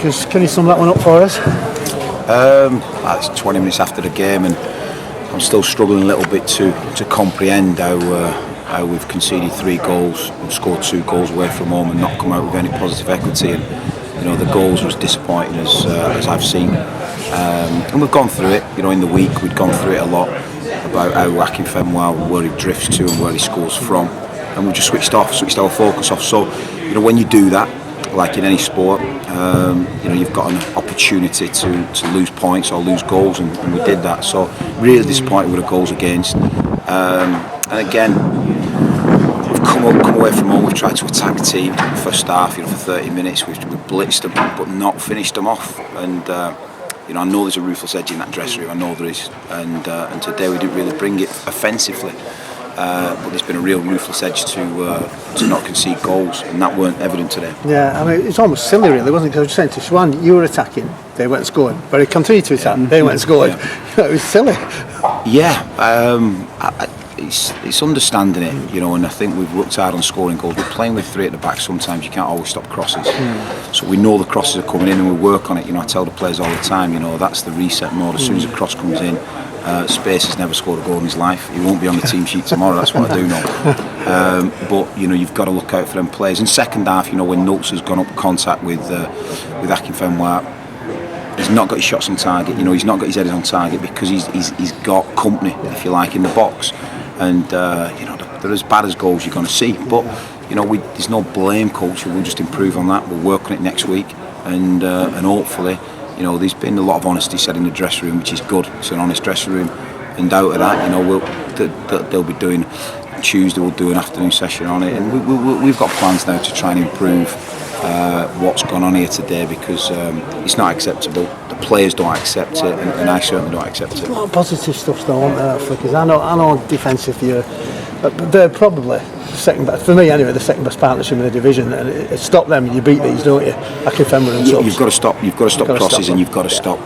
Can you sum that one up for us? It's 20 minutes after the game, and I'm still struggling a little bit to comprehend how we've conceded 3 goals and scored 2 goals away from home and not come out with any positive equity. And the goals were as disappointing as I've seen. And we've gone through it. In the week we'd gone through it a lot about how Akinfenwa, where he drifts to and where he scores from, and we just switched our focus off. So when you do that, like in any sport, you've got an opportunity to lose points or lose goals, and we did that. So really disappointed with the goals against. And again, we've come away from home. We've tried to attack the team first half. For 30 minutes we've blitzed them, but not finished them off. And I know there's a ruthless edge in that dressing room. I know there is. And today we didn't really bring it offensively. But there's been a real ruthless edge to not concede goals, and that weren't evident today. Yeah, I mean, it's almost silly, really, wasn't it? Because I was saying to Swan, you were attacking, they went and scored, but they continued to attack, they went and scored. Yeah. It was silly. Yeah, it's understanding it, and I think we've worked hard on scoring goals. We're playing with 3 at the back. Sometimes you can't always stop crosses, so we know the crosses are coming in, and we work on it. I tell the players all the time, that's the reset mode. As soon as a cross comes in, Space has never scored a goal in his life. He won't be on the team sheet tomorrow. That's what I do know. But you've got to look out for them players. In second half, when Nuts has gone up contact with Akinfenwa, he's not got his shots on target. He's not got his headers on target because he's got company, if you like, in the box. And they're as bad as goals you're going to see. But there's no blame culture. We'll just improve on that. We'll work on it next week, and hopefully. There's been a lot of honesty said in the dressing room, which is good. It's an honest dressing room, and out of that, they'll be doing Tuesday. We'll do an afternoon session on it, and we've got plans now to try and improve what's gone on here today, because it's not acceptable. The players don't accept it, and I certainly don't accept it. A lot of positive stuff though, aren't there, Flickers? I know defensive but they're probably second best, for me anyway, the second best partnership in the division, and it stop them and you beat these, don't you? Akinfenwa and subs. You've got to stop crosses, and you've got to stop.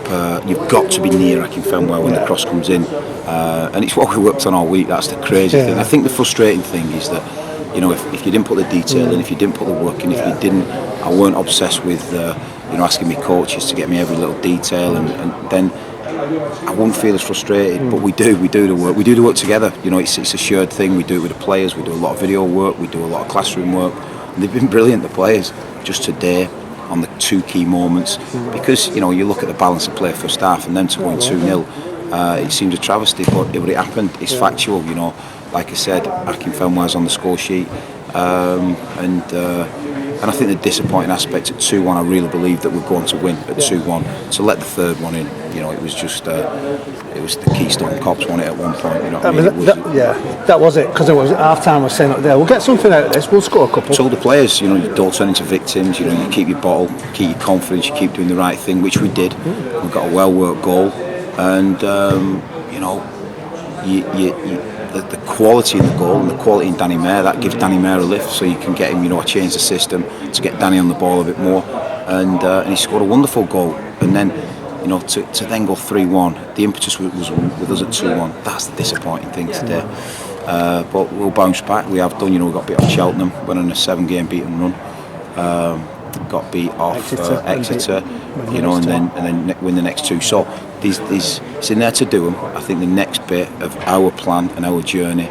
You've got to be near Akinfenwa when the cross comes in, and it's what we worked on all week. That's the crazy thing. I think the frustrating thing is that if you didn't put the detail in, if you didn't put the work in, if you didn't, I weren't obsessed with asking me coaches to get me every little detail, and then I wouldn't feel as frustrated. But we do the work. We do the work together. It's a shared thing. We do it with the players. We do a lot of video work. We do a lot of classroom work. And they've been brilliant, the players, just today on the 2 key moments. Because you look at the balance of play first half, and then to win 2-0, it seems a travesty, but it happened. It's factual. Like I said, Akinfenwa's on the score sheet, and I think the disappointing aspect at 2-1, I really believe that we're going to win at 2-1. To let the third one in, it was just it was the Keystone Cops won it at one point. That was it, because it was half-time. I was saying up there, we'll get something out of this. We'll score a couple. Told the players, you don't turn into victims. You keep your bottle, keep your confidence, you keep doing the right thing, which we did. We got a well-worked goal, and the quality in the goal and the quality in Danny Mayer, that gives Danny Mayer a lift, so you can get him, change the system to get Danny on the ball a bit more, and he scored a wonderful goal. And then to then go 3-1, the impetus was with us at 2-1. That's the disappointing thing today. But we'll bounce back. We have done. We got beat off Cheltenham, went on a 7-game beaten run. Got beat off Exeter, and then win the next 2. So it's in there to do them. I think the next bit of our plan and our journey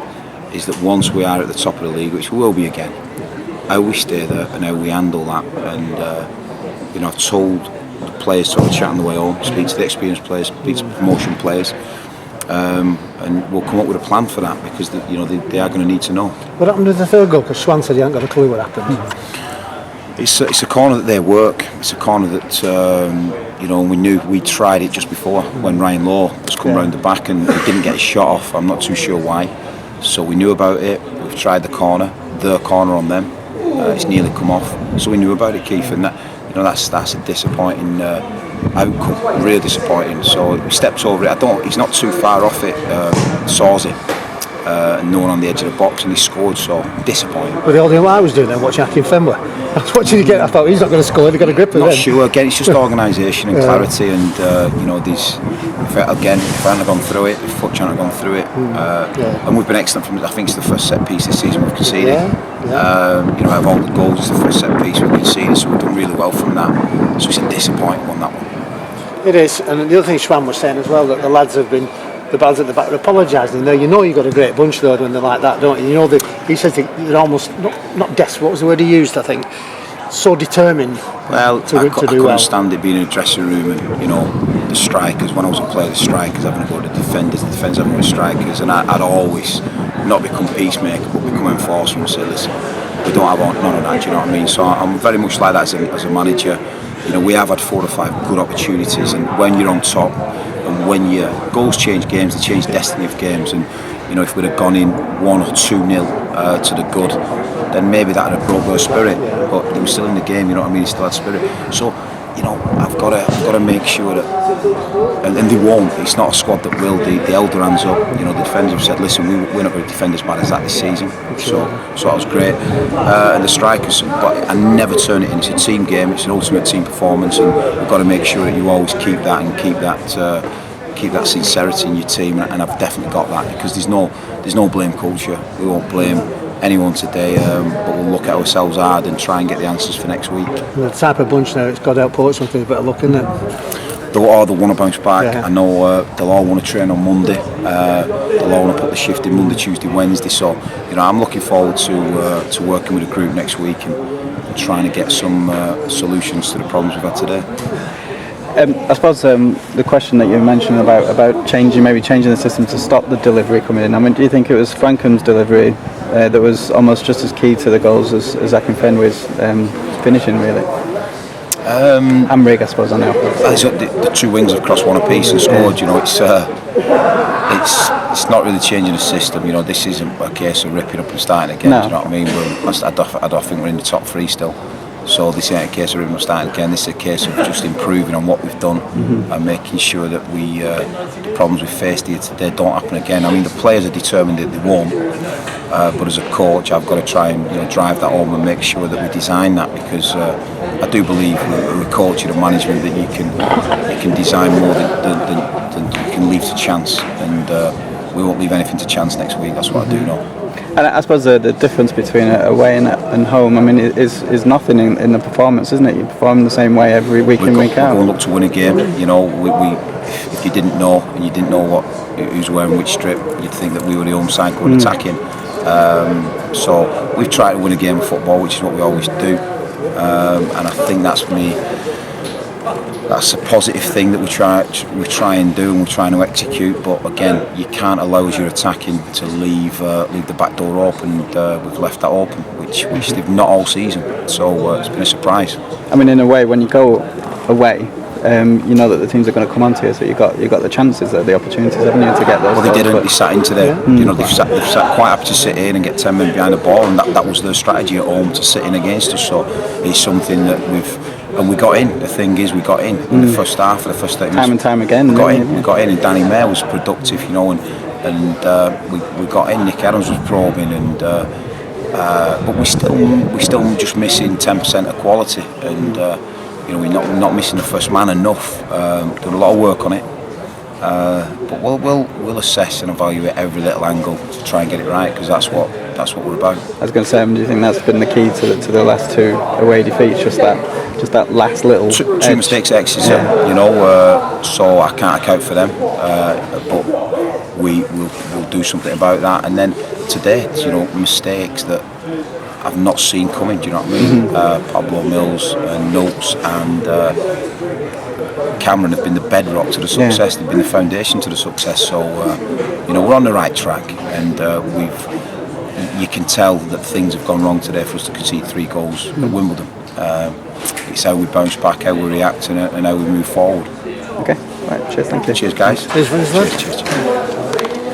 is that once we are at the top of the league, which we will be again, how we stay there and how we handle that. And I've told the players to have a chat on the way home, speak to the experienced players, speak to promotion players, and we'll come up with a plan for that, because they are going to need to know. What happened with the third goal? Because Swan said he hadn't got a clue what happened. It's a corner that they work. It's a corner that we knew. We tried it just before when Ryan Law was coming round the back and he didn't get his shot off. I'm not too sure why. So we knew about it. We've tried the corner on them. It's nearly come off. So we knew about it, Keith, and that's a disappointing outcome. Really disappointing. So he steps over it. He's not too far off it. Saws it. No one on the edge of the box, and he scored. So disappointing. But the only thing I was doing then, watching Akinfenwa. I was watching again. I thought he's not going to score. They've got a grip of Not him. sure. Again, it's just organisation and clarity, and you know, these. If I hadn't gone through it, if Futch hadn't gone through it, and we've been excellent from. I think it's the first set piece this season we've conceded. You know, out of all the goals, it's the first set piece we've conceded, so we've done really well from that. So it's a disappointing one, that one. It is, and the other thing Schwan was saying as well, that the lads at the back are apologising. You know you've got a great bunch though when they're like that, don't you? You know he says they're almost not desperate. What was the word he used? I think so determined. Well, I couldn't stand it being in a dressing room and you know the strikers. When I was a player, the strikers having to go to the defenders having to go to strikers, and I'd always not become peacemaker but become enforcer and say, listen, we don't have none of that. Do you know what I mean? So I'm very much like that as a manager. You know, we have had 4 or 5 good opportunities, and when you're on top, and when your goals change games, they change destiny of games. And you know, if we'd have gone in 1 or 2-0 to the good, then maybe that would have broke their spirit. But they were still in the game. You know what I mean? They still had spirit. So you know, I've got to make sure that, and they won't. It's not a squad that will. They held their hands up. You know, the defenders have said, listen, we're not going to defend as bad as that this season. So that was great. And the strikers, but I never turn it in. It's a team game. It's an ultimate team performance, and we've got to make sure that you always keep that and keep that sincerity in your team. And I've definitely got that, because there's no blame culture. We won't blame anyone today, but we'll look at ourselves hard and try and get the answers for next week. The type of bunch now, it's got to help Portsmouth with a bit of luck, isn't it? They'll all want to bounce back. I know they'll all want to train on Monday. They'll all want to put the shift in Monday, Tuesday, Wednesday. So you know, I'm looking forward to working with the group next week and trying to get some solutions to the problems we've had today. I suppose the question that you mentioned about changing the system to stop the delivery coming in. I mean, do you think it was Frankham's delivery that was almost just as key to the goals as Akinfenway's finishing, really? And Rigg, I suppose, on the opposite. The 2 wings have crossed one apiece and scored. You know, it's not really changing the system. You know, this isn't a case of ripping up and starting again. No. Do you know what I mean? I don't think we're in the top 3 still. So this ain't a case of ripping up and starting again. This is a case of just improving on what we've done and making sure that the problems we faced here today don't happen again. I mean, the players are determined that they won't. But as a coach, I've got to try and drive that home and make sure that we design that, because I do believe with coaching and management that you can design more than you can leave to chance, and we won't leave anything to chance next week. That's what I do know. And I suppose the difference between away and home, I mean, is nothing in the performance, isn't it? You perform the same way every week in, week out. We're going to look to win a game. You know, if you didn't know and you didn't know who's wearing which strip, you'd think that we were the home side going attacking. So we've tried to win a game of football, which is what we always do, and I think that's a positive thing that we try and do, and we're trying to execute. But again, you can't allow, as you're attacking, to leave the back door open. We've left that open, which they've not all season. So it's been a surprise. I mean, in a way, when you go away, you know that the teams are going to come onto you, so you got the chances, the opportunities, haven't you, to get those. Well, they didn't. They sat in today. You know, they've sat quite happy to sit in and get 10 men behind the ball, and that was their strategy at home, to sit in against us. So it's something that we got in. The thing is, we got in the first half, for the first 30 minutes. Time and time again. We got in, and Danny Mayer was productive, you know, and we got in. Nick Adams was probing, and but we still just missing 10% of quality, and you know, we're not missing the first man enough. Done a lot of work on it, but we'll assess and evaluate every little angle to try and get it right, because that's what we're about. I was going to say, do you think that's been the key to the last 2 away defeats? Just that last little two mistakes X's, you know. So I can't account for them, but we'll do something about that. And then today, you know, mistakes that I've not seen coming. Do you know what I mean? Pablo Mills, Notes, and Cameron have been the bedrock to the success. They've been the foundation to the success. So you know, we're on the right track, and you can tell that things have gone wrong today for us to concede 3 goals at Wimbledon. It's how we bounce back, how we react, and how we move forward. Okay, right. Cheers. Thank you. Cheers, guys. Cheers.